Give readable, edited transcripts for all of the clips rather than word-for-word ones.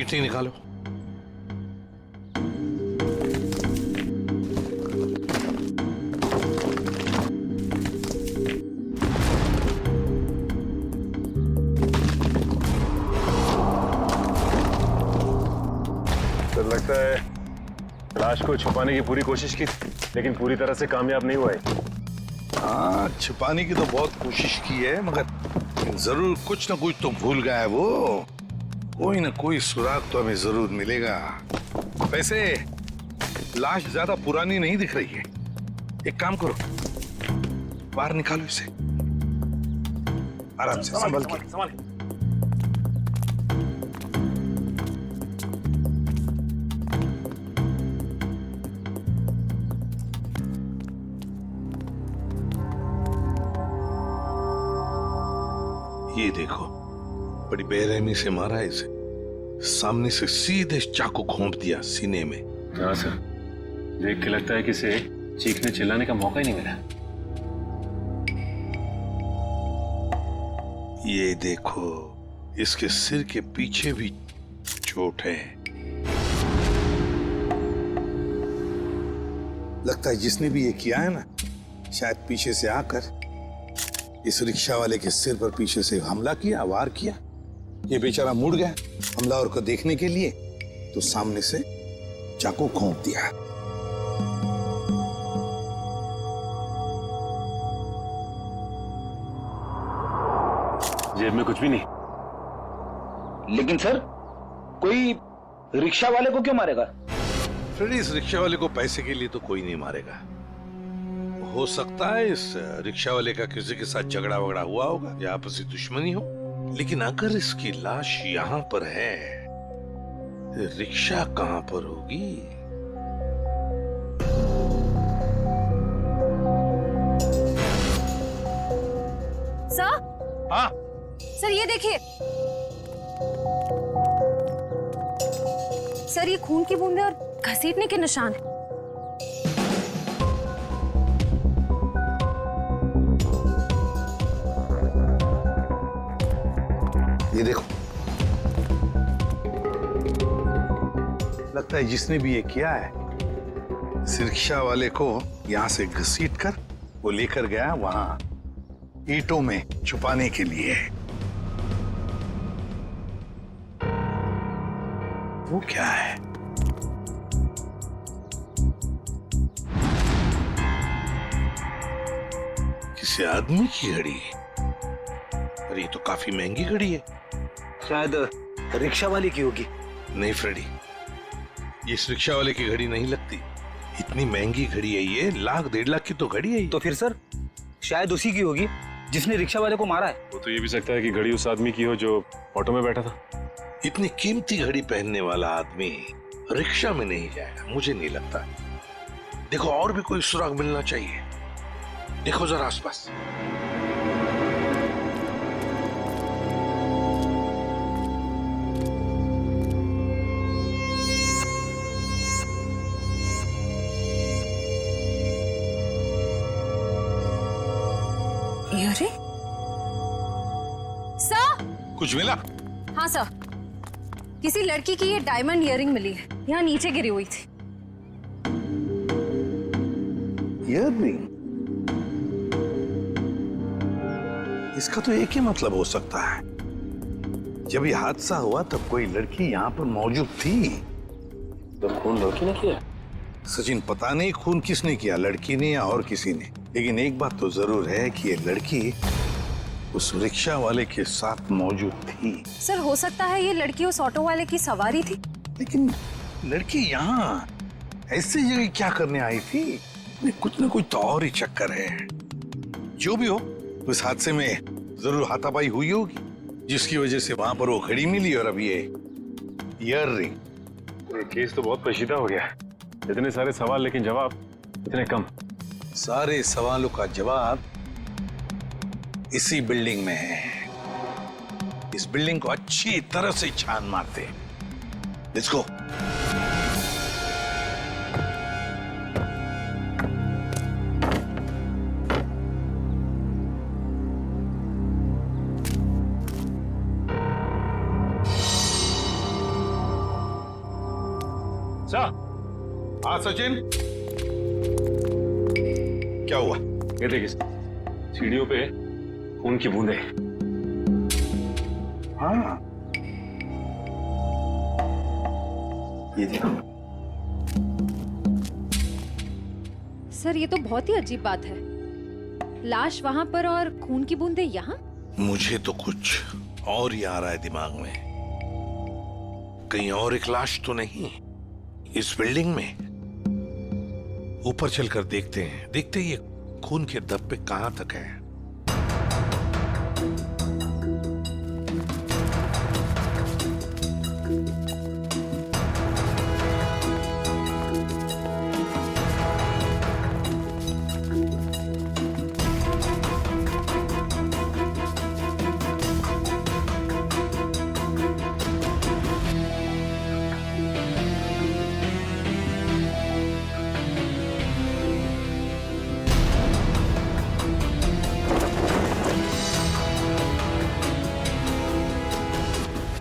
चिट्ठी निकालो। तो लगता है लाश को छुपाने की पूरी कोशिश की, लेकिन पूरी तरह से कामयाब नहीं हुआ है। हाँ, छुपाने की तो बहुत कोशिश की है, मगर जरूर कुछ ना कुछ तो भूल गया है वो। कोई ना कोई सुराग तो हमें जरूर मिलेगा। वैसे लाश ज्यादा पुरानी नहीं दिख रही है। एक काम करो, बाहर निकालो इसे, आराम से, संभल के। ये देखो, बड़ी बेरहमी से मारा है इसे। सामने से सीधे चाकू घोंप दिया सीने में। हाँ सर, देख के लगता है कि इसे चीखने चिल्लाने का मौका ही नहीं मिला। ये देखो, इसके सिर के पीछे भी चोट है। लगता है जिसने भी ये किया है ना, शायद पीछे से आकर इस रिक्शा वाले के सिर पर पीछे से हमला किया, वार किया। ये बेचारा मुड़ गया हमलावर को देखने के लिए, तो सामने से चाकू घोंप दिया। जेब में कुछ भी नहीं। लेकिन सर, कोई रिक्शा वाले को क्यों मारेगा? फ्रेडी, इस रिक्शा वाले को पैसे के लिए तो कोई नहीं मारेगा। हो सकता है इस रिक्शा वाले का किसी के साथ झगड़ा वगड़ा हुआ होगा या आपसी दुश्मनी हो, लेकिन अगर इसकी लाश यहाँ पर है, रिक्शा कहाँ पर होगी? सर? हाँ सर, ये देखिए सर, ये खून की बूंदें और घसीटने के निशान हैं। ये देखो, लगता है जिसने भी ये किया है, इस रिक्शा वाले को यहां से घसीट कर वो लेकर गया वहां ईंटों में छुपाने के लिए। वो क्या है? किसी आदमी की घड़ी? अरे ये तो काफी महंगी घड़ी है। शायद रिक्शा वाले की होगी। नहीं फ्रेडी, ये इस रिक्शा वाले की घड़ी नहीं लगती। इतनी महंगी घड़ी है ये, 1,00,000-1.5 लाख की तो घड़ी है ये। तो फिर सर, शायद उसी की होगी जिसने रिक्शा वाले को मारा है। वो तो ये भी सकता है कि घड़ी उस आदमी की हो जो ऑटो में बैठा था। इतनी कीमती घड़ी पहनने वाला आदमी रिक्शा में नहीं जाएगा, मुझे नहीं लगता। देखो, और भी कोई सुराग मिलना चाहिए। देखो जरा आसपास। अरे सर! कुछ मिला? हाँ सर, किसी लड़की की ये डायमंड इयररिंग मिली है, यहाँ नीचे गिरी हुई थी। इयररिंग? इसका तो एक ही मतलब हो सकता है, जब ये हादसा हुआ तब कोई लड़की यहाँ पर मौजूद थी। तो खून लड़की ने किया? सचिन, पता नहीं खून किसने किया, लड़की ने या और किसी ने, लेकिन एक बात तो जरूर है कि ये लड़की उस रिक्शा वाले के साथ मौजूद थी। सर, हो सकता है ये लड़की उस ऑटो वाले की सवारी थी। लेकिन लड़की यहाँ ऐसी जगह क्या करने आई थी? कुछ ना कुछ तो और ही चक्कर है। जो भी हो, उस हादसे में जरूर हाथापाई हुई होगी, जिसकी वजह से वहां पर वो घड़ी मिली और अब ये इयररिंग। ये केस तो बहुत पेचीदा हो गया। इतने सारे सवाल लेकिन जवाब इतने कम। सारे सवालों का जवाब इसी बिल्डिंग में है। इस बिल्डिंग को अच्छी तरह से छान मारते हैं। Let's go. हाँ सचिन, क्या हुआ? ये देखिए सीढ़ियों पे खून की बूंदें। हाँ, ये देखो। सर ये तो बहुत ही अजीब बात है, लाश वहां पर और खून की बूंदें यहाँ। मुझे तो कुछ और ही आ रहा है दिमाग में। कहीं और एक लाश तो नहीं इस बिल्डिंग में? ऊपर चलकर देखते हैं, देखते ही ये खून के धब्बे कहां तक है।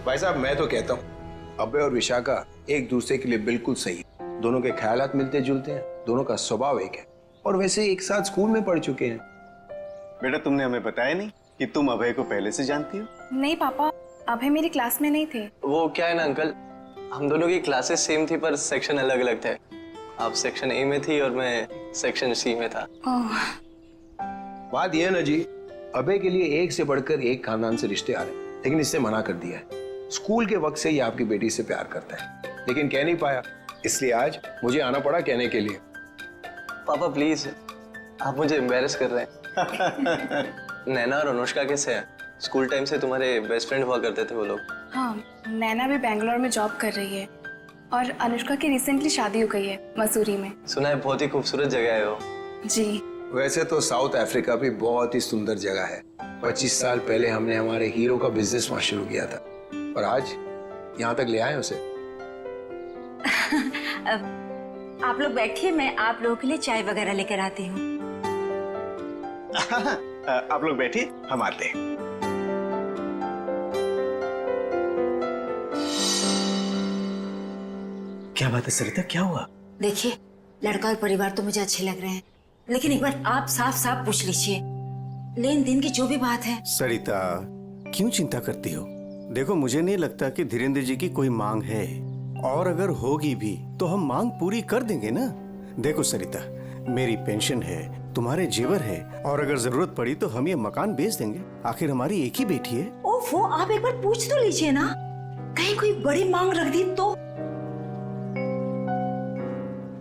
भाई साहब, मैं तो कहता हूँ अभय और विशाखा एक दूसरे के लिए बिल्कुल सही है। दोनों के ख्यालात मिलते जुलते हैं, दोनों का स्वभाव एक है, और वैसे एक साथ स्कूल में पढ़ चुके हैं। बेटा, तुमने हमें बताया नहीं कि तुम अभय को पहले से जानती हो? नहीं पापा, अभय मेरी क्लास में नहीं थे। वो क्या है ना अंकल, हम दोनों की क्लासेस सेम थी पर सेक्शन अलग अलग थे। आप सेक्शन ए में थी और मैं सेक्शन सी में था। बात यह है ना जी, अभय के लिए एक से बढ़कर एक खानदान से रिश्ते आ रहे हैं, लेकिन इसने मना कर दिया है। स्कूल के वक्त से ही आपकी बेटी से प्यार करता है, लेकिन कह नहीं पाया, इसलिए आज मुझे आना पड़ा कहने के लिए। पापा प्लीज, आप मुझे एम्बैरेस कर रहे हैं। नैना और अनुष्का कैसे हैं? स्कूल टाइम से तुम्हारे बेस्ट फ्रेंड हुआ करते थे वो लोग। हाँ, नैना भी बेंगलोर में जॉब कर रही है और अनुष्का की रिसेंटली शादी हो गई है मसूरी में। सुना है बहुत ही खूबसूरत जगह है वो। जी। वैसे तो साउथ अफ्रीका भी बहुत ही सुंदर जगह है। 25 साल पहले हमने हमारे हीरो का बिजनेस वहां शुरू किया था, और आज यहाँ तक ले आए उसे। आप लोग बैठिए, मैं आप लोगों के लिए चाय वगैरह लेकर आती हूँ। आप लोग बैठिए, हम आते हैं। क्या बात है सरिता, क्या हुआ? देखिए, लड़का और परिवार तो मुझे अच्छे लग रहे हैं, लेकिन एक बार आप साफ साफ पूछ लीजिए, लेन देन की जो भी बात है। सरिता, क्यों चिंता करती हो? देखो, मुझे नहीं लगता कि धीरेन्द्र जी की कोई मांग है, और अगर होगी भी तो हम मांग पूरी कर देंगे ना। देखो सरिता, मेरी पेंशन है, तुम्हारे जेवर है, और अगर जरूरत पड़ी तो हम ये मकान बेच देंगे। आखिर हमारी एक ही बेटी है। ओफो, आप एक बार पूछ तो लीजिए ना, कहीं कोई बड़ी मांग रख दी तो।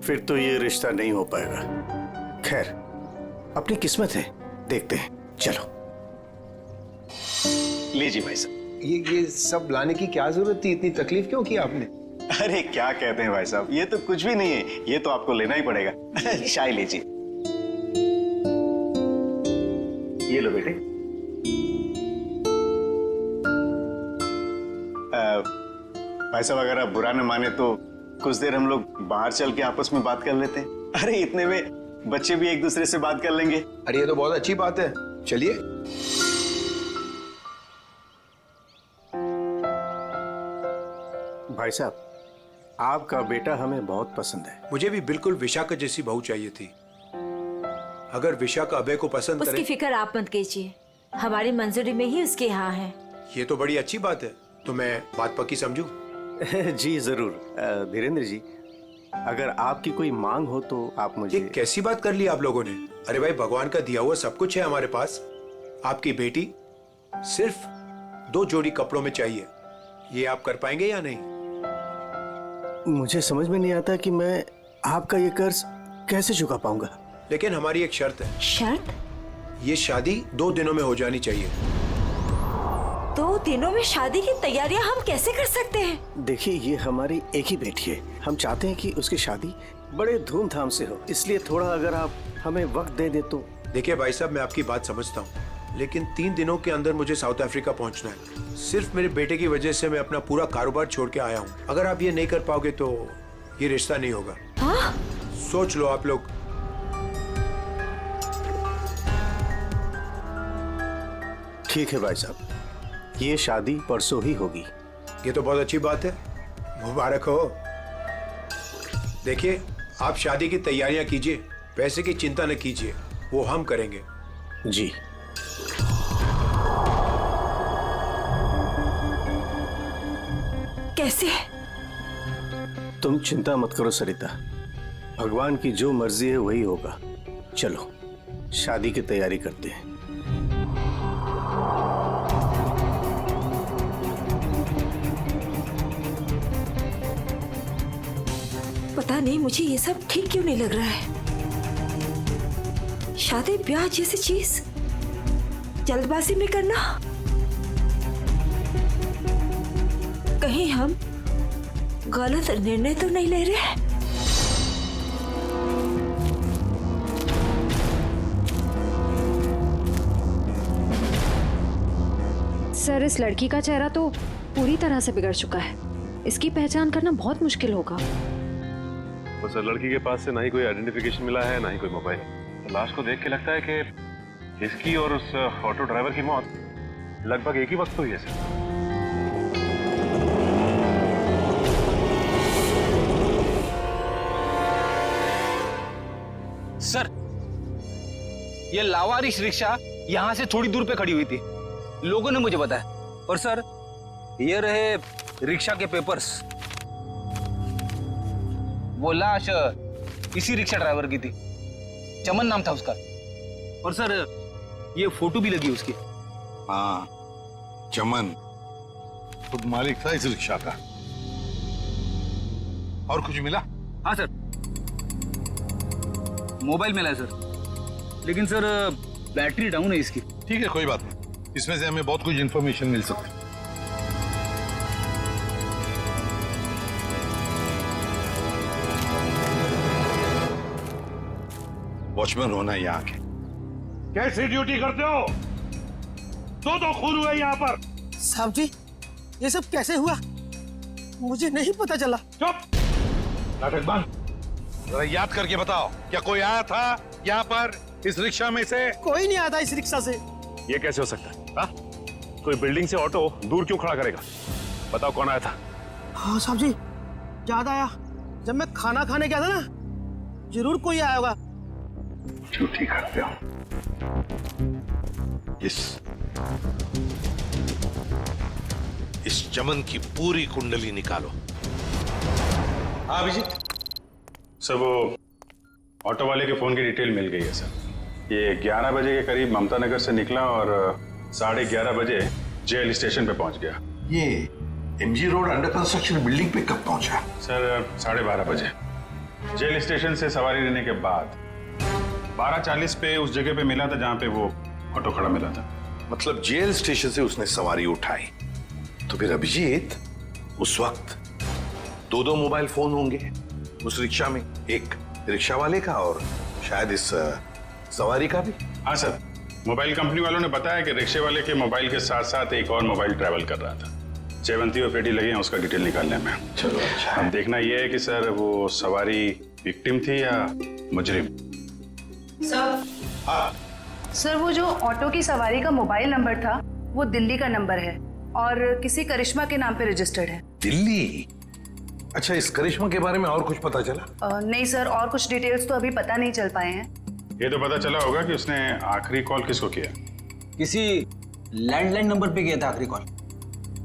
फिर तो ये रिश्ता नहीं हो पाएगा। खैर, अपनी किस्मत है, देखते हैं। चलो लीजिए भाई साहब। ये सब लाने की क्या जरूरत थी? इतनी तकलीफ क्यों की आपने? अरे क्या कहते हैं भाई साहब, ये तो कुछ भी नहीं है, ये तो आपको लेना ही पड़ेगा। चाय लीजिए। ये लो बेटे। भाई साहब, अगर आप बुरा न माने तो कुछ देर हम लोग बाहर चल के आपस में बात कर लेते हैं। अरे इतने में बच्चे भी एक दूसरे से बात कर लेंगे। अरे ये तो बहुत अच्छी बात है, चलिए। भाई साहब, आपका बेटा हमें बहुत पसंद है। मुझे भी बिल्कुल विशाखा जैसी बहू चाहिए थी। अगर विशाखा अभय को पसंद करे। उसकी फिक्र आप मत कीजिए, हमारी मंजूरी में ही उसके यहाँ है। ये तो बड़ी अच्छी बात है, तो मैं बात पक्की समझूं? जी जरूर। धीरेन्द्र जी, अगर आपकी कोई मांग हो तो आप मुझे। ये कैसी बात कर ली आप लोगों ने? अरे भाई, भगवान का दिया हुआ सब कुछ है हमारे पास। आपकी बेटी सिर्फ 2 जोड़ी कपड़ों में चाहिए, ये आप कर पाएंगे या नहीं? मुझे समझ में नहीं आता कि मैं आपका ये कर्ज कैसे चुका पाऊंगा। लेकिन हमारी एक शर्त है। शर्त? ये शादी 2 दिनों में हो जानी चाहिए। 2 दिनों में शादी की तैयारियां हम कैसे कर सकते हैं? देखिए, ये हमारी एक ही बेटी है, हम चाहते हैं कि उसकी शादी बड़े धूमधाम से हो, इसलिए थोड़ा अगर आप हमें वक्त दे दे तो। देखिए भाई साहब, मैं आपकी बात समझता हूँ, लेकिन 3 दिनों के अंदर मुझे साउथ अफ्रीका पहुंचना है। सिर्फ मेरे बेटे की वजह से मैं अपना पूरा कारोबार छोड़ के आया हूँ। अगर आप ये नहीं कर पाओगे तो ये रिश्ता नहीं होगा। हाँ? सोच लो आप लोग। ठीक है भाई साहब, ये शादी परसों ही होगी। ये तो बहुत अच्छी बात है, मुबारक हो। देखिए, आप शादी की तैयारियां कीजिए, पैसे की चिंता न कीजिए, वो हम करेंगे। जी। कैसे? तुम चिंता मत करो सरिता, भगवान की जो मर्जी है वही होगा। चलो शादी की तैयारी करते हैं। पता नहीं मुझे ये सब ठीक क्यों नहीं लग रहा है। शादी ब्याह जैसी चीज जल्दबाजी में करना, कहीं हम गलत निर्णय तो नहीं ले रहे? सर इस लड़की का चेहरा तो पूरी तरह से बिगड़ चुका है, इसकी पहचान करना बहुत मुश्किल होगा। तो सर लड़की के पास से ना ही कोई आइडेंटिफिकेशन मिला है ना ही कोई मोबाइल। तो लाश को देख के लगता है कि इसकी और उस ऑटो ड्राइवर की मौत लगभग एक ही वक्त हुई है सर। सर ये लावारिश रिक्शा यहाँ से थोड़ी दूर पे खड़ी हुई थी, लोगों ने मुझे बताया। और सर ये रहे रिक्शा के पेपर्स, वो लाश इसी रिक्शा ड्राइवर की थी, चमन नाम था उसका। और सर ये फोटो भी लगी उसकी। हाँ चमन खुद मालिक था इस रिक्शा का। और कुछ मिला? हाँ सर मोबाइल मिला है सर, लेकिन सर बैटरी डाउन है इसकी। ठीक है कोई बात नहीं, इसमें से हमें बहुत कुछ इंफॉर्मेशन मिल सकती है। वॉचमैन होना यहाँ के कैसी ड्यूटी करते हो? दो खून हुए यहाँ पर। साहब जी ये सब कैसे हुआ, मुझे नहीं पता चला। चुप, नाटक बंद। जरा याद करके बताओ, क्या कोई आया था यहाँ पर इस रिक्शा में से? कोई नहीं आया था इस रिक्शा से। ये कैसे हो सकता है? हा? कोई बिल्डिंग से ऑटो दूर क्यों खड़ा करेगा? बताओ कौन आया था? हाँ साहब जी याद आया, जब मैं खाना खाने गया था ना, जरूर कोई आया होगा। ड्यूटी करते हो। इस चमन की पूरी कुंडली निकालो। हाँ अभिजीत। सर वो ऑटो वाले के फोन की डिटेल मिल गई है सर। ये 11 बजे के करीब ममता नगर से निकला और 11:30 बजे जेल स्टेशन पे पहुंच गया। ये MG road under construction building पे कब पहुंचा? सर 12:30 बजे जेल स्टेशन से सवारी लेने के बाद 12:40 पे उस जगह पे मिला था जहां पे वो ऑटो खड़ा मिला था। मतलब जेल स्टेशन से उसने सवारी उठाई, तो फिर अभिजीत उस वक्त दो मोबाइल फोन होंगे उस रिक्शा में, एक रिक्शा वाले का और शायद इस सवारी का भी। हाँ सर, मोबाइल कंपनी वालों ने बताया कि रिक्शे वाले के मोबाइल के साथ साथ एक और मोबाइल ट्रैवल कर रहा था। जयवंती और पेटी लगे हैं उसका डिटेल निकालने में। चलो अच्छा। अब देखना यह है कि सर वो सवारी विक्टिम थी या मुजरिम। सर हाँ सर वो जो ऑटो की सवारी का मोबाइल नंबर था वो दिल्ली का नंबर है और किसी करिश्मा के नाम पे रजिस्टर्ड है। दिल्ली? अच्छा, इस करिश्मा के बारे में और कुछ पता चला? नहीं सर, और कुछ डिटेल्स तो अभी पता नहीं चल पाए हैं। ये तो पता चला होगा कि उसने आखिरी कॉल किसको किया। किसी लैंडलाइन नंबर पे किया था आखिरी कॉल।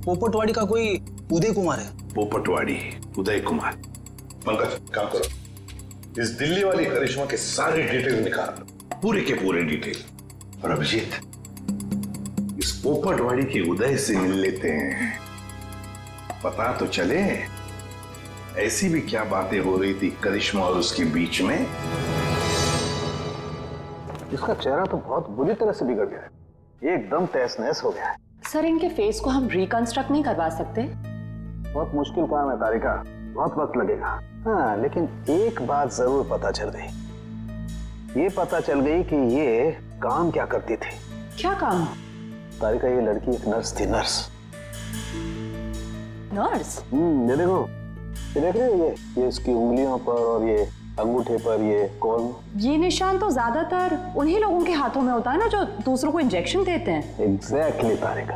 पोपटवाड़ी का कोई उदय कुमार है। पोपटवाड़ी उदय कुमार। पंकज काम करो, इस दिल्ली वाली करिश्मा के सारे डिटेल निकाल, पूरे के पूरे डिटेल। और अभिजीत इस पोपटवाड़ी के उदय से मिल लेते हैं, पता तो चले ऐसी भी क्या बातें हो रही थी करिश्मा और उसके बीच में। इसका चेहरा तो बहुत बुरी तरह से बिगड़ गया है, एकदम तहस नहस हो गया है। सर इनके फेस को हम रिकंस्ट्रक्ट नहीं करवा सकते? बहुत मुश्किल काम है तारिका, बहुत वक्त लगेगा। हाँ लेकिन एक बात जरूर पता चल गई, ये पता चल गई कि ये काम क्या करती थी। क्या काम? तारिका ये लड़की एक नर्स थी। नर्स? ये देखो, ये देख रहे हो, ये इसकी उंगलियों पर और ये अंगूठे पर ये कॉल। ये निशान तो ज्यादातर उन्हीं लोगों के हाथों में होता है ना जो दूसरों को इंजेक्शन देते हैं। एग्जैक्टली तारिका।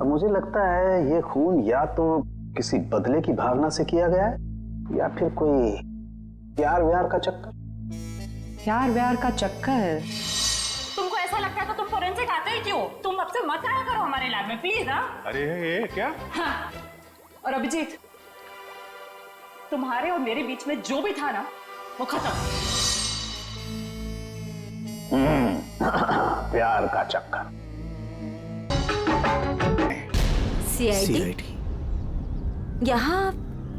अब मुझे लगता है ये खून या तो किसी बदले की भावना से किया गया है या फिर कोई प्यार व्यार का चक्कर? प्यार व्यार का चक्कर? तुमको ऐसा लगता है तो तुम फोरेंसिक आते ही क्यों? तुम अब से मत आया करो हमारे लैब में प्लीज। हाँ अरे ये क्या? हाँ। और अभिजीत, तुम्हारे और मेरे बीच में जो भी था ना वो खत्म। प्यार का चक्कर। सीआईडी यहाँ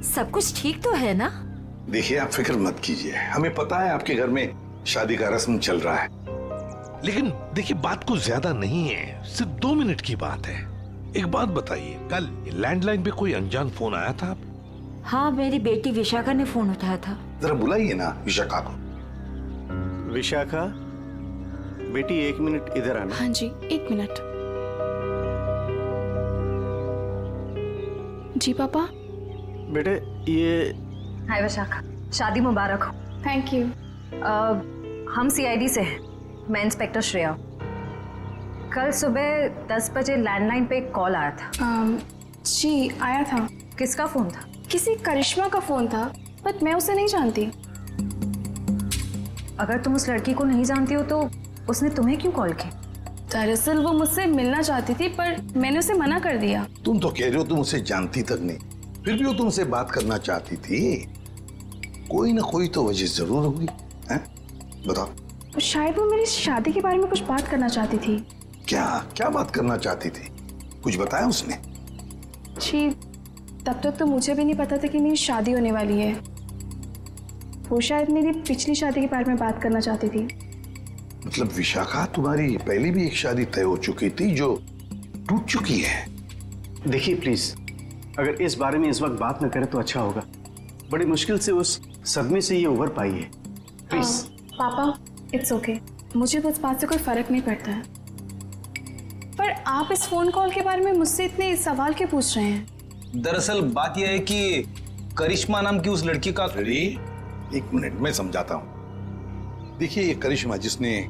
सब कुछ ठीक तो है ना? देखिए, आप फिक्र मत कीजिए, हमें पता है आपके घर में शादी का रस्म चल रहा है, लेकिन देखिए बात कुछ ज्यादा नहीं है, सिर्फ 2 मिनट की बात है। एक बात बताइए, कल लैंडलाइन पे कोई अनजान फोन आया था? हाँ, मेरी बेटी विशाखा ने फोन उठाया था। जरा बुलाइए ना विशाखा को। विशाखा बेटी 1 मिनट इधर आना। हाँ जी, 1 मिनट। जी पापा। बेटे ये हाय विशाखा, शादी मुबारक हो। Thank you. हम सीआईडी से हैं, मैं इंस्पेक्टर श्रेया। कल सुबह 10 बजे लैंडलाइन पे एक कॉल आया था। जी आया था। किसका फोन था? किसी करिश्मा का फोन था, बट मैं उसे नहीं जानती। अगर तुम उस लड़की को नहीं जानती हो तो उसने तुम्हें क्यों कॉल की? दरअसल वो मुझसे मिलना चाहती थी, पर मैंने उसे मना कर दिया। तुम तो कह रहे हो तुम उसे जानती तक नहीं, फिर भी वो तुमसे बात करना चाहती थी। कोई ना कोई तो वजह जरूर होगी, हैं? बताओ। शायद वो मेरी शादी के बारे में कुछ बात करना चाहती थी। क्या क्या बात करना चाहती थी? कुछ बताया उसने? जी, तब तक तो मुझे भी नहीं पता था कि मेरी शादी होने वाली है। वो शायद मेरी पिछली शादी के बारे में बात करना चाहती थी। मतलब विशाखा, तुम्हारी पहले भी एक शादी तय हो चुकी थी जो टूट चुकी है। देखिए प्लीज, अगर इस बारे में इस वक्त बात न करें तो अच्छा होगा। बड़ी मुश्किल से उस सदमे से ये उभर पाई है। प्लीज। पापा, इट्स ओके, मुझे उस बात से कोई फर्क नहीं पड़ता है। पर आप इस फोन कॉल के बारे में मुझसे इतने सवाल क्यों पूछ रहे हैं? दरअसल बात यह है कि करिश्मा नाम की उस लड़की का। एक मिनट, मैं समझाता हूँ। देखिए, ये करिश्मा जिसने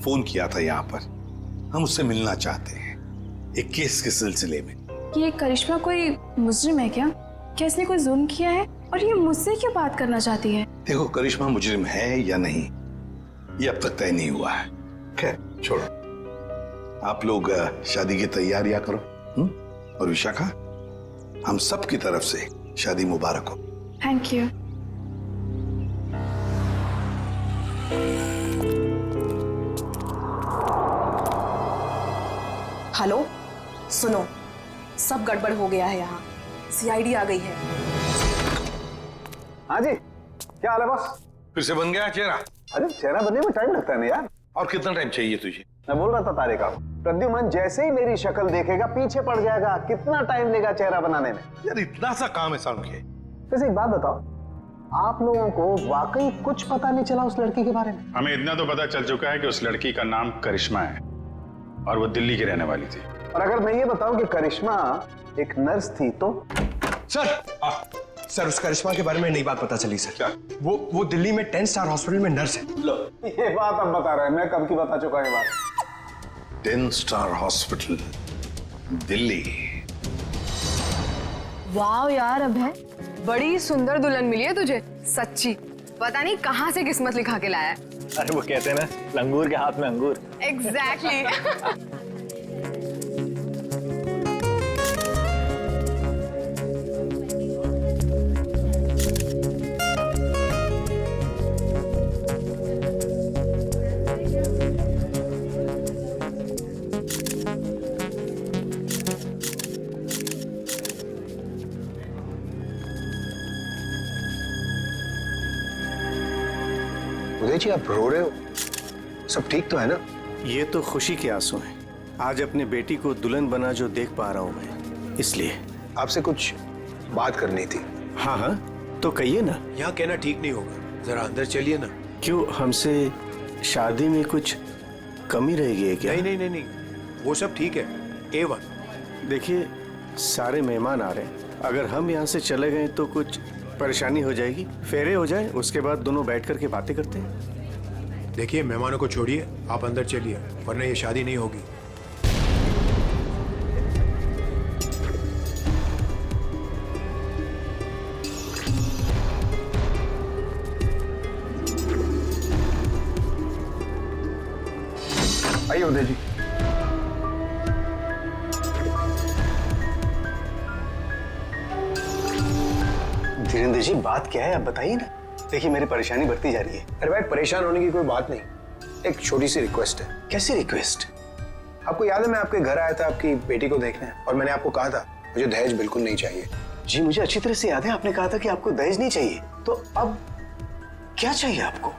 फोन किया था यहाँ पर, हम उससे मिलना चाहते हैं एक केस के सिलसिले में। ये करिश्मा कोई मुजरिम है क्या? क्या इसने कोई जुल्म किया है और ये मुझसे क्यों बात करना चाहती है? देखो, करिश्मा मुजरिम है या नहीं ये अब तक तय नहीं हुआ है। खैर छोड़ो, आप लोग शादी की तैयारियां करो। और विशाखा, हम सब की तरफ से शादी मुबारक हो। Thank you. हेलो, सुनो, सब गड़बड़ हो गया है यहाँ। सीआईडी आ गई है। हाँ जी, क्या हाल है बॉस? फिर से बन गया चेहरा? अरे चेहरा बनने में टाइम लगता है ना यार। और कितना टाइम चाहिए तुझे? मैं बोल रहा था तारिका, प्रद्युमन जैसे ही मेरी शक्ल देखेगा पीछे पड़ जाएगा। कितना टाइम लेगा चेहरा बनाने में? यार इतना सा काम है साउंड के। वैसे एक बात बताओ, आप लोगों को वाकई कुछ पता नहीं चला उस लड़की के बारे में? हमें इतना तो पता चल चुका है कि उस लड़की का नाम करिश्मा है और वो दिल्ली की रहने वाली थी। और अगर मैं ये बताऊं कि करिश्मा एक नर्स थी तो? सर, उस करिश्मा के बारे में नई बात पता चली सर। क्या? वो दिल्ली में 10 स्टार हॉस्पिटल में नर्स है। लो, ये बात अब बता रहे हैं, मैं कब की बता चुका ये बात। 10 स्टार हॉस्पिटल, दिल्ली। वाह यार अभय, बड़ी सुंदर दुल्हन मिली है तुझे, सच्ची। पता नहीं कहाँ से किस्मत लिखा के लाया है। अरे वो कहते हैं ना, लंगूर के हाथ में अंगूर। एग्जैक्टली। उदय जी, आप रो रहे हो? सब ठीक तो है ना? ये तो खुशी के आंसू हैं। आज अपने बेटी को दुल्हन बना जो देख पा रहा हूं मैं, इसलिए। आपसे कुछ बात करनी थी। हाँ हाँ, तो कहिए ना। यहाँ कहना ठीक नहीं होगा, जरा अंदर चलिए ना। क्यों, हमसे शादी में कुछ कमी रहेगी है क्या? नहीं, वो सब ठीक है, A1। देखिए, सारे मेहमान आ रहे हैं, अगर हम यहाँ से चले गए तो कुछ परेशानी हो जाएगी। फेरे हो जाए, उसके बाद दोनों बैठ करके बातें करते हैं। देखिए, मेहमानों को छोड़िए, आप अंदर चलिए, वरना ये शादी नहीं होगी। आइए उदय जी। धीरेन्द्र जी, बात क्या है आप बताइए ना। देखिए मेरी परेशानी बढ़ती जा रही है। अरे भाई, परेशान होने की कोई बात नहीं, एक छोटी सी रिक्वेस्ट है। कैसी रिक्वेस्ट? आपको याद है मैं आपके घर आया था आपकी बेटी को देखने, और मैंने आपको कहा था मुझे दहेज बिल्कुल नहीं चाहिए। जी मुझे अच्छी तरह से याद है, आपने कहा था कि आपको दहेज नहीं चाहिए। तो अब क्या चाहिए आपको?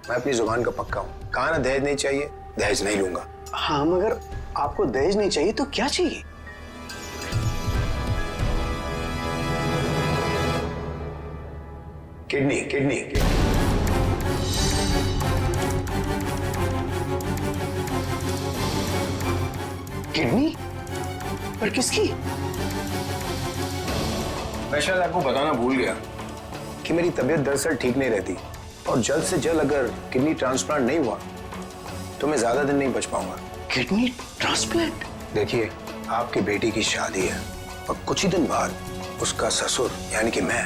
मैं अपनी जुबान का पक्का हूँ, कहा ना दहेज नहीं चाहिए, दहेज नहीं लूंगा। हाँ मगर आपको दहेज नहीं चाहिए तो क्या चाहिए? किडनी। Kidney kidney? पर किसकी? मैं शायद आपको बताना भूल गया कि मेरी तबीयत दरअसल ठीक नहीं रहती, और जल्द से जल्द अगर किडनी ट्रांसप्लांट नहीं हुआ तो मैं ज्यादा दिन नहीं बच पाऊंगा। Kidney transplant? देखिए, आपकी बेटी की शादी है और कुछ ही दिन बाद उसका ससुर यानी कि मैं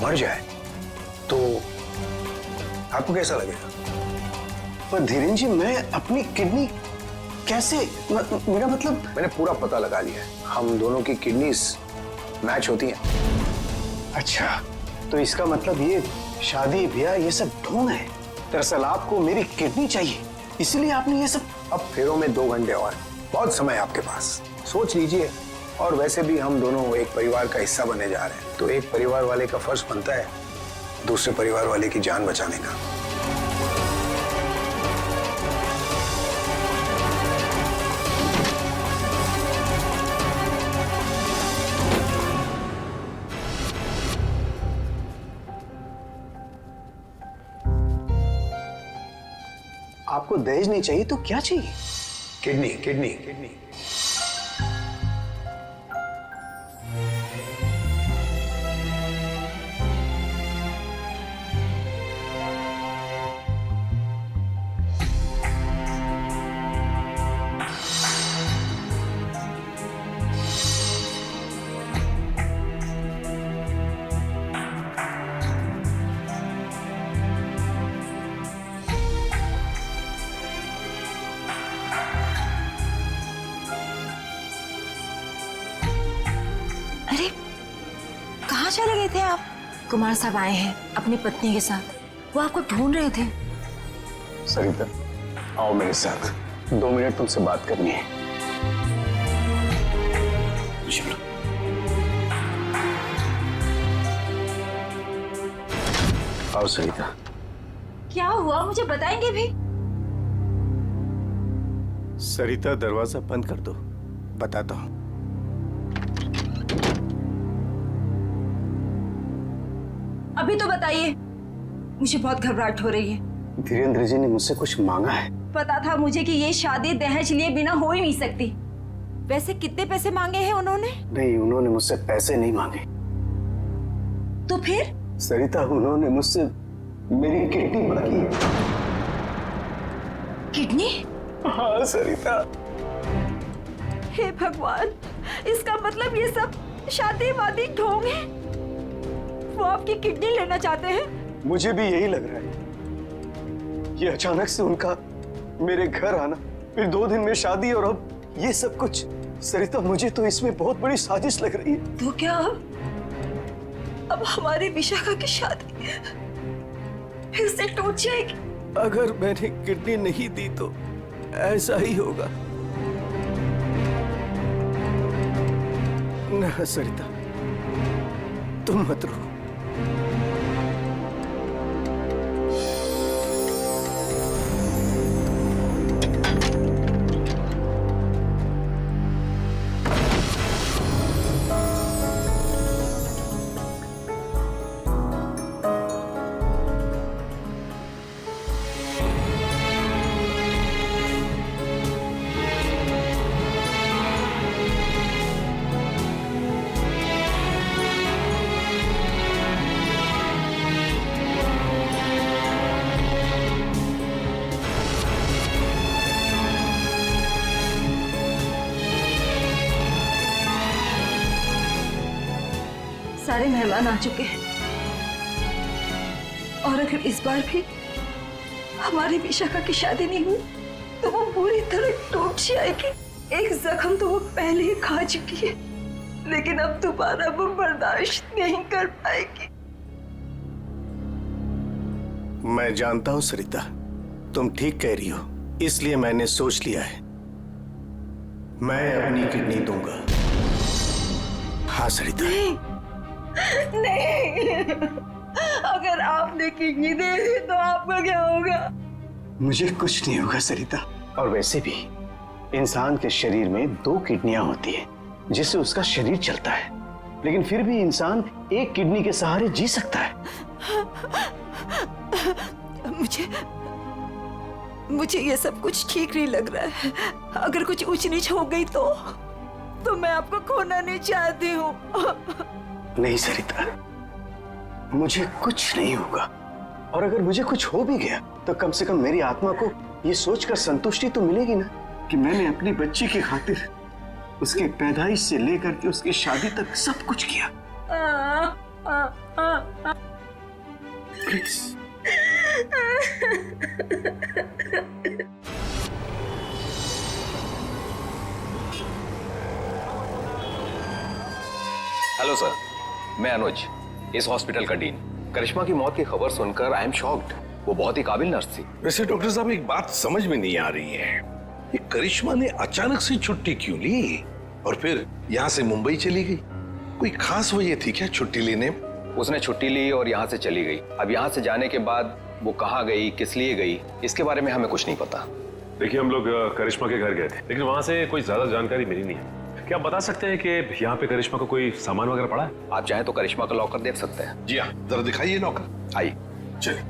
मर जाए तो आपको कैसा लगेगा? पर धीरेन्द्र जी, मैं अपनी किडनी कैसे, मेरा मतलब। मैंने पूरा पता लगा लिया है, हम दोनों की किडनीज मैच होती हैं। अच्छा, तो इसका मतलब ये शादी ब्याह ये सब ढोंग है। दरअसल आपको मेरी किडनी चाहिए, इसलिए आपने ये सब। अब फेरों में 2 घंटे और, बहुत समय है आपके पास, सोच लीजिए। और वैसे भी हम दोनों एक परिवार का हिस्सा बनने जा रहे हैं, तो एक परिवार वाले का फर्ज बनता है दूसरे परिवार वाले की जान बचाने का। आपको दहेज नहीं चाहिए तो क्या चाहिए? किडनी। किडनी किडनी अरे कहाँ चले गए थे आप? कुमार साहब आए हैं अपनी पत्नी के साथ, वो आपको ढूंढ रहे थे। सरिता, आओ मेरे साथ, 2 मिनट तुमसे बात करनी है। चलो। आओ सरिता। क्या हुआ, मुझे बताएंगे भी? सरिता, दरवाजा बंद कर दो, बताता हूँ। अभी तो बताइए, मुझे बहुत घबराहट हो रही है। धीरेन्द्र जी ने मुझसे कुछ मांगा है। पता था मुझे कि ये शादी दहेज लिए बिना हो ही नहीं सकती। वैसे कितने पैसे मांगे हैं उन्होंने? नहीं, उन्होंने मुझसे पैसे नहीं मांगे। तो फिर? सरिता, उन्होंने मुझसे मेरी किडनी मांगी है। किडनी? हाँ सरिता। हे भगवान, इसका मतलब ये सब शादी वादी ढोंग है। वो आपकी किडनी लेना चाहते हैं? मुझे भी यही लग रहा है। ये अचानक से उनका मेरे घर आना, फिर 2 दिन में शादी, और अब ये सब कुछ। सरिता, मुझे तो इसमें बहुत बड़ी साजिश लग रही है। तो क्या अब हमारी विशाखा की शादी फिर से टूट जाएगी? अगर मैंने किडनी नहीं दी तो ऐसा ही होगा। ना सरिता, तुम मत रो। सारे मेहमान आ चुके हैं, और अगर इस बार भी हमारी विशाखा की शादी नहीं हुई तो वो पूरी तरह टूट जाएगी। एक जख्म तो वो पहले ही खा चुकी है, लेकिन अब दोबारा वो बर्दाश्त नहीं कर पाएगी। मैं जानता हूं सरिता, तुम ठीक कह रही हो, इसलिए मैंने सोच लिया है, मैं अपनी किडनी दूंगा। हाँ सरिता। नहीं, अगर आपने किडनी दे दी तो आपका क्या होगा? मुझे कुछ नहीं होगा सरिता। और वैसे भी इंसान के शरीर में 2 किडनियां होती है जिससे उसका शरीर चलता है, लेकिन फिर भी इंसान एक किडनी के सहारे जी सकता है। मुझे ये सब कुछ ठीक नहीं लग रहा है। अगर कुछ ऊंच नीच हो गई तो मैं आपको खोना नहीं चाहती हूँ। नहीं सरिता, मुझे कुछ नहीं होगा, और अगर मुझे कुछ हो भी गया तो कम से कम मेरी आत्मा को ये सोचकर संतुष्टि तो मिलेगी ना कि मैंने अपनी बच्ची की खातिर उसके पैदाइश से लेकर के उसकी शादी तक सब कुछ किया। प्लीज। हेलो सर, मैं अनुज, इस हॉस्पिटल का डीन। करिश्मा की मौत की खबर सुनकर आई एम शॉक्ड। वो बहुत ही काबिल नर्स थी। वैसे डॉक्टर साहब एक बात समझ में नहीं आ रही है, ये करिश्मा ने अचानक से छुट्टी क्यों ली और फिर यहाँ से मुंबई चली गई? कोई खास वजह थी क्या छुट्टी लेने में? उसने छुट्टी ली और यहाँ से चली गई। अब यहाँ से जाने के बाद वो कहाँ गई, किस लिए गई, इसके बारे में हमें कुछ नहीं पता। देखिए, हम लोग करिश्मा के घर गए थे, लेकिन वहाँ से कोई ज्यादा जानकारी मिली नहीं है। क्या आप बता सकते हैं कि यहाँ पे करिश्मा को कोई सामान वगैरह पड़ा है? आप चाहें तो करिश्मा का लॉकर देख सकते हैं। जी हाँ, जरा दिखाइए लॉकर। आइए। चलिए।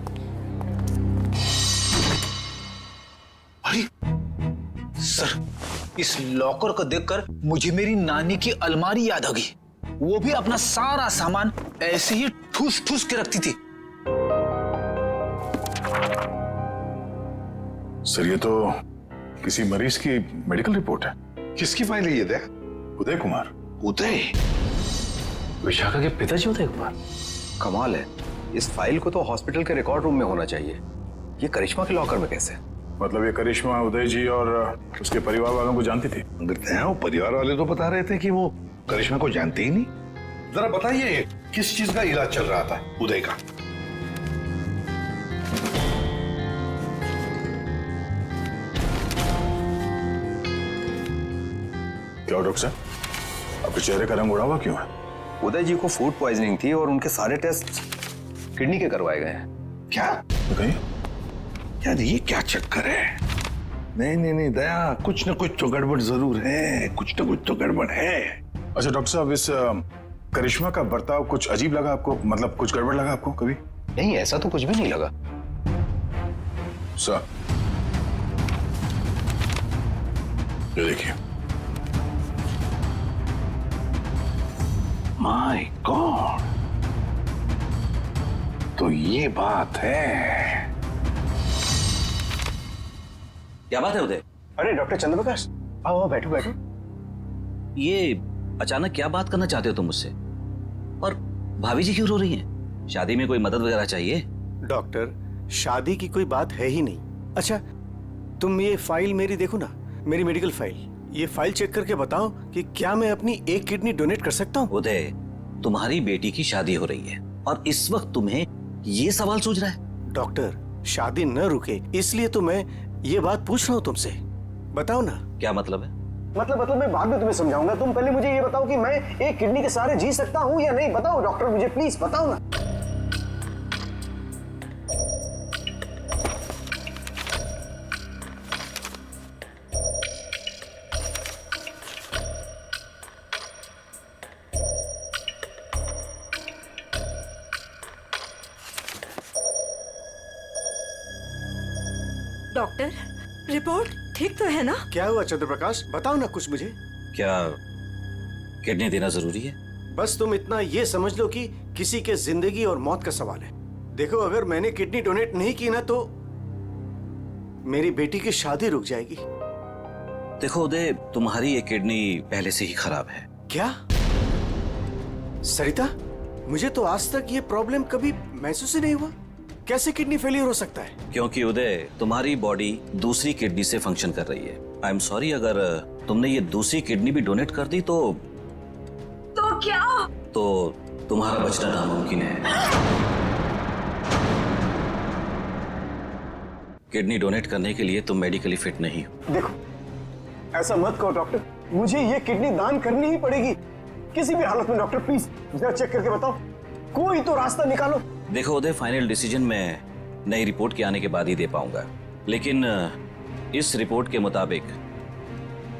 अरे सर, इस लॉकर को देखकर मुझे मेरी नानी की अलमारी याद आ गई। वो भी अपना सारा सामान ऐसे ही ठूस ठूस के रखती थी। सर, ये तो किसी मरीज की मेडिकल रिपोर्ट है। किसकी फाइल है ये? दे उदय कुमार। उदय? विशाखा के पिताजी उदय कुमार? कमाल है, इस फाइल को तो हॉस्पिटल के रिकॉर्ड रूम में होना चाहिए। ये करिश्मा के लॉकर में कैसे? मतलब ये करिश्मा उदय जी और उसके परिवार वालों को जानती थी? वो परिवार वाले तो बता रहे थे कि वो करिश्मा को जानते ही नहीं। जरा बताइए, किस चीज का इलाज चल रहा था उदय का? क्या डॉक्टर साहब, आपके चेहरे का रंग उड़ा हुआ क्यों है? उदय जी को फूड पॉइजनिंग थी और उनके सारे टेस्ट किडनी के करवाए गए हैं। क्या? यार ये क्या चक्कर है? नहीं दया, कुछ न कुछ तो गड़बड़ जरूर है, कुछ न कुछ तो गड़बड़ है। अच्छा डॉक्टर साहब, इस करिश्मा का बर्ताव कुछ अजीब लगा आपको? मतलब कुछ गड़बड़ लगा आपको कभी? नहीं, ऐसा तो कुछ भी नहीं लगा। सर, ये देखिए। माय गॉड, तो ये बात है। क्या बात है उदय? अरे डॉक्टर चंद्रप्रकाश, आओ बैठो बैठो। ये अचानक क्या बात करना चाहते हो तुम मुझसे? और भाभी जी क्यों रो रही हैं? शादी में कोई मदद वगैरह चाहिए? डॉक्टर, शादी की कोई बात है ही नहीं। अच्छा, तुम ये फाइल मेरी देखो ना, मेरी मेडिकल फाइल। ये फाइल चेक करके बताओ कि क्या मैं अपनी एक किडनी डोनेट कर सकता हूँ? उदय, तुम्हारी बेटी की शादी हो रही है और इस वक्त तुम्हें ये सवाल सूझ रहा है? डॉक्टर, शादी न रुके इसलिए तो मैं ये बात पूछ रहा हूँ तुमसे। बताओ ना। क्या मतलब है? मतलब मैं बाद में तुम्हें समझाऊंगा। तुम पहले मुझे ये बताओ कि मैं एक किडनी के सहारे जी सकता हूँ या नहीं। बताओ डॉक्टर, मुझे प्लीज बताओ ना। डॉक्टर, रिपोर्ट ठीक तो है ना? क्या हुआ चंद्रप्रकाश, बताओ ना कुछ मुझे। क्या किडनी देना जरूरी है? बस तुम इतना ये समझ लो कि किसी के जिंदगी और मौत का सवाल है। देखो, अगर मैंने किडनी डोनेट नहीं की ना तो मेरी बेटी की शादी रुक जाएगी। देखो उदय, तुम्हारी ये किडनी पहले से ही खराब है। क्या? सरिता, मुझे तो आज तक ये प्रॉब्लम कभी महसूस ही नहीं हुआ। कैसे किडनी फेलियर हो सकता है? क्योंकि उदय, तुम्हारी बॉडी दूसरी किडनी से फंक्शन कर रही है। आई एम सॉरी, अगर तुमने ये दूसरी किडनी भी डोनेट कर दी तो क्या? तो तुम्हारा बचना नामुमकिन है। किडनी डोनेट करने के लिए तुम मेडिकली फिट नहीं हो। देखो, ऐसा मत कहो डॉक्टर, मुझे ये किडनी दान करनी ही पड़ेगी किसी भी हालत में। डॉक्टर प्लीज जरा चेक करके बताओ, कोई तो रास्ता निकालो। देखो उदय, फाइनल डिसीजन मैं नई रिपोर्ट के आने के बाद ही दे पाऊंगा, लेकिन इस रिपोर्ट के मुताबिक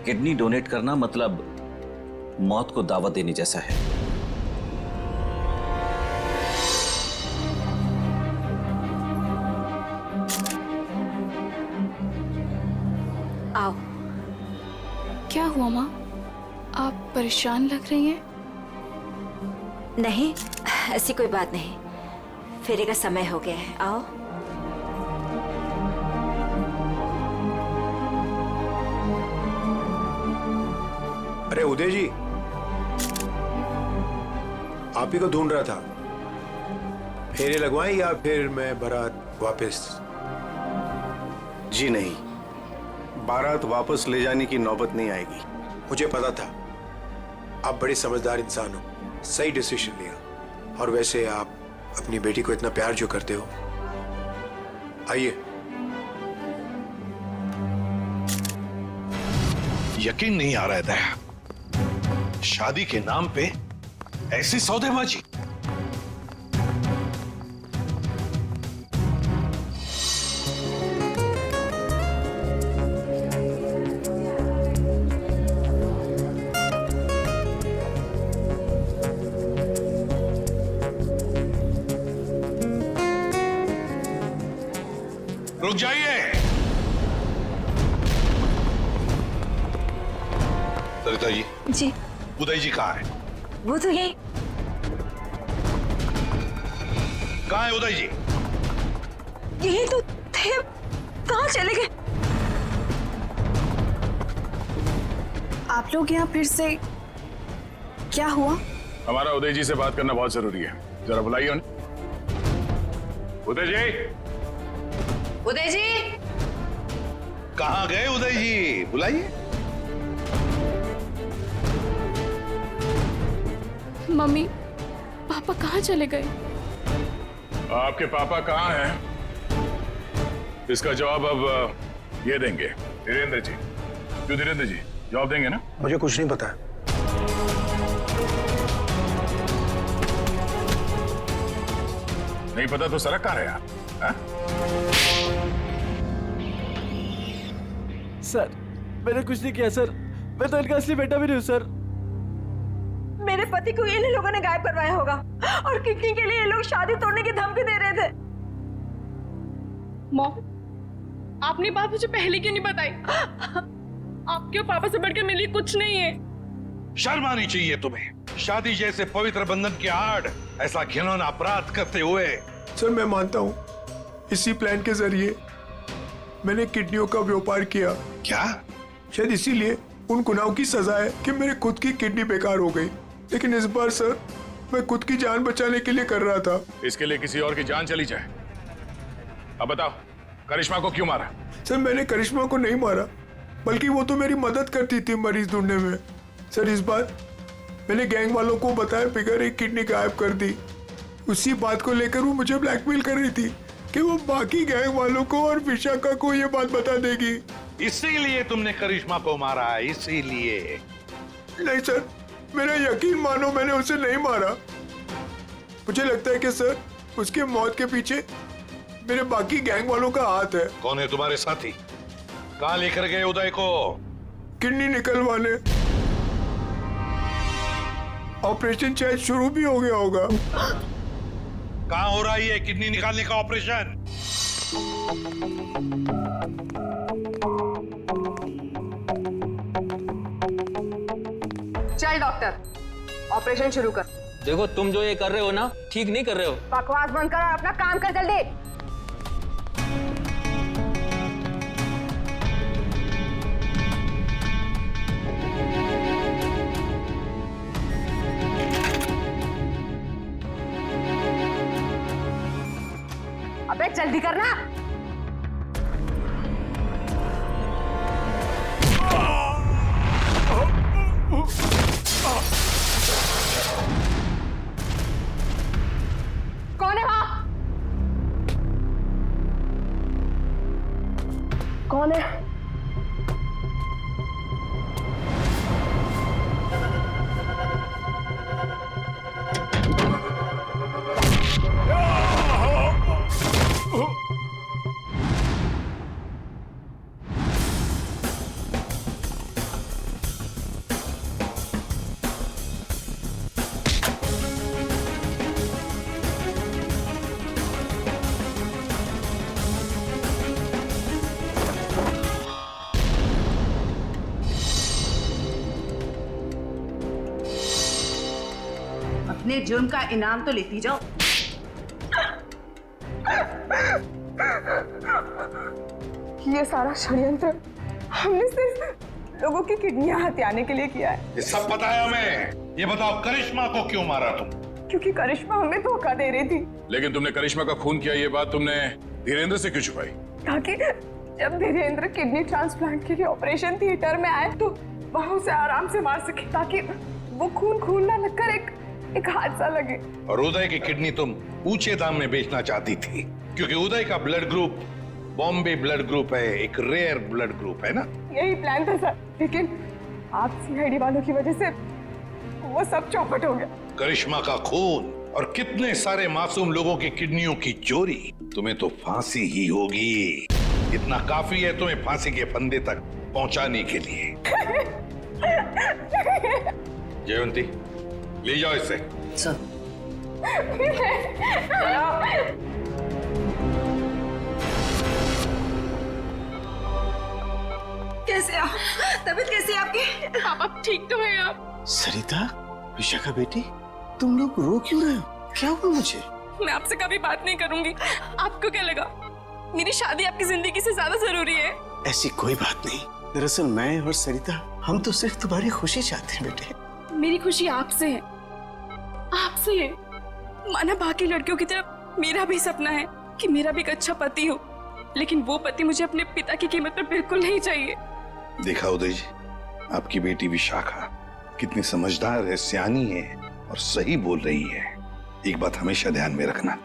किडनी डोनेट करना मतलब मौत को दावत देने जैसा है। आओ। क्या हुआ माँ? आप परेशान लग रही हैं। नहीं, ऐसी कोई बात नहीं। फेरे का समय हो गया है, आओ। अरे उदय जी, आप ही को ढूंढ रहा था। फेरे लगवाएं या फिर मैं बारात वापस? जी नहीं, बारात वापस ले जाने की नौबत नहीं आएगी। मुझे पता था आप बड़े समझदार इंसान हो, सही डिसीजन लिया। और वैसे आप अपनी बेटी को इतना प्यार जो करते हो, आइए। यकीन नहीं आ रहा है दया, शादी के नाम पे ऐसी सौदेबाजी। रुक जाइए। सरिता जी। जी। उदय जी कहाँ है? वो तो यही। कहाँ है उदय जी? यही तो थे, कहाँ चले गए? आप लोग यहाँ फिर से, क्या हुआ? हमारा उदय जी से बात करना बहुत जरूरी है, जरा बुलाइए उन्हें। उदय जी। उदय जी। कहाँ गए उदय जी? बुलाइए। मम्मी, पापा कहाँ चले गए? आपके पापा कहाँ हैं? इसका जवाब अब ये देंगे धीरेन्द्र जी। क्यों धीरेन्द्र जी, जवाब देंगे ना? मुझे कुछ नहीं पता। नहीं पता तो सड़क कहाँ रहे आप? सर, मैंने कुछ नहीं किया सर। मैं तो इनका असली बेटा भी नहीं हूँ सर। मेरे पति को इन लोगों ने गायब करवाया होगा और किडनी के लिए ये लोग शादी तोड़ने की धमकी दे रहे थे। मॉम, आपने बात मुझे पहले क्यों नहीं बताई? आपके और पापा से बढ़कर मेरे लिए कुछ नहीं है। शर्म आनी चाहिए तुम्हें, शादी जैसे पवित्र बंधन की आड़ ऐसा घिनौना अपराध करते हुए। सर मैं मानता हूँ, इसी प्लान के जरिए मैंने किडनियों का व्यापार किया। क्या? शायद इसीलिए उन गुनाहों की सजा है कि मेरे खुद की किडनी बेकार हो गई। लेकिन इस बार सर, मैं खुद की जान बचाने के लिए कर रहा था। इसके लिए किसी और की जान चली जाए। अब बताओ, करिश्मा को क्यों मारा? सर मैंने करिश्मा को नहीं मारा, बल्कि वो तो मेरी मदद करती थी मरीज ढूंढने में। सर इस बार मैंने गैंग वालों को बताया बिगैर एक किडनी गायब कर दी। उसी बात को लेकर वो मुझे ब्लैकमेल कर रही थी कि वो बाकी गैंग वालों को और विशाखा को ये बात बता देगी। इसीलिए तुमने करिश्मा को मारा है? इसीलिए? नहीं सर, मेरा यकीन मानो, मैंने उसे नहीं मारा। मुझे लगता है कि सर, उसके मौत के पीछे मेरे बाकी गैंग वालों का हाथ है। कौन है तुम्हारे साथी? कहाँ लेकर गए उदय को? किडनी निकलवाने। ऑपरेशन शायद शुरू भी हो गया होगा। कहाँ हो रहा है ये किडनी निकालने का ऑपरेशन? चल डॉक्टर, ऑपरेशन शुरू कर। देखो, तुम जो ये कर रहे हो ना, ठीक नहीं कर रहे हो। बकवास बंद कर और अपना काम कर जल्दी। अबे जल्दी करना। कौन है वहां? कौन है? अपने जुर्म का इनाम तो लेती जाओ। ये सारा षड्यंत्र हमने सिर्फ लोगों की किडनियां हथियाने के लिए किया है। ये सब पता है हमें। ये बताओ करिश्मा को क्यों मारा तुम? क्योंकि करिश्मा हमें धोखा दे रही थी। लेकिन तुमने करिश्मा का खून किया ये बात तुमने धीरेन्द्र से क्यों छुपाई? ताकि जब धीरेन्द्र किडनी ट्रांसप्लांट के लिए ऑपरेशन थिएटर में आए तो वहां उसे आराम से मार सके, ताकि वो खून ना लगकर एक हादसा लगे। और उदय की किडनी तुम ऊंचे दाम में बेचना चाहती थी, क्योंकि उदय का blood group Bombay blood group है, एक रेयर ब्लड ग्रुप है ना? यही प्लान था सर, लेकिन आप सीआईडी वालों की वजह से वो सब चौपट हो गया। करिश्मा का खून और कितने सारे मासूम लोगों की किडनियों की चोरी, तुम्हें तो फांसी ही होगी। इतना काफी है तुम्हें फांसी के फंदे तक पहुंचाने के लिए। जयवंती, ले जाओ इसे। सर। कैसे आप? तबीयत कैसी है आपकी? पापा ठीक तो है आप? सरिता, विशाखा बेटी, तुम लोग रो क्यों रहे हो? क्या हुआ मुझे? मैं आपसे कभी बात नहीं करूंगी। आपको क्या लगा मेरी शादी आपकी जिंदगी से ज्यादा जरूरी है? ऐसी कोई बात नहीं। दरअसल मैं और सरिता हम तो सिर्फ तुम्हारी खुशी चाहते हैं बेटे। मेरी खुशी आपसे है, आपसे है। माना बाकी लड़कियों की तरह मेरा भी सपना है कि मेरा भी एक अच्छा पति हो, लेकिन वो पति मुझे अपने पिता की कीमत पर बिल्कुल नहीं चाहिए। देखा उदय जी, आपकी बेटी विशाखा कितनी समझदार है, सियानी है और सही बोल रही है। एक बात हमेशा ध्यान में रखना,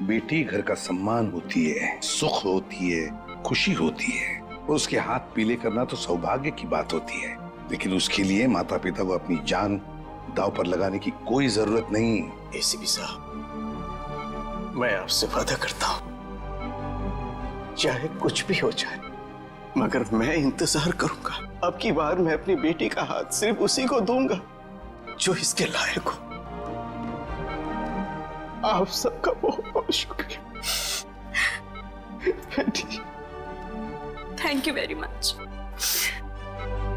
बेटी घर का सम्मान होती है, सुख होती है, खुशी होती है। और उसके हाथ पीले करना तो सौभाग्य की बात होती है, लेकिन उसके लिए माता पिता को अपनी जान दांव पर लगाने की कोई जरूरत नहीं। एसीपी साहब, मैं आपसे वादा करता हूं, चाहे कुछ भी हो जाए, मगर मैं इंतजार करूंगा। अब की बार मैं अपनी बेटी का हाथ सिर्फ उसी को दूंगा जो इसके लायक हो। आप सबका बहुत बहुत शुक्रिया बेटी। Thank you very much.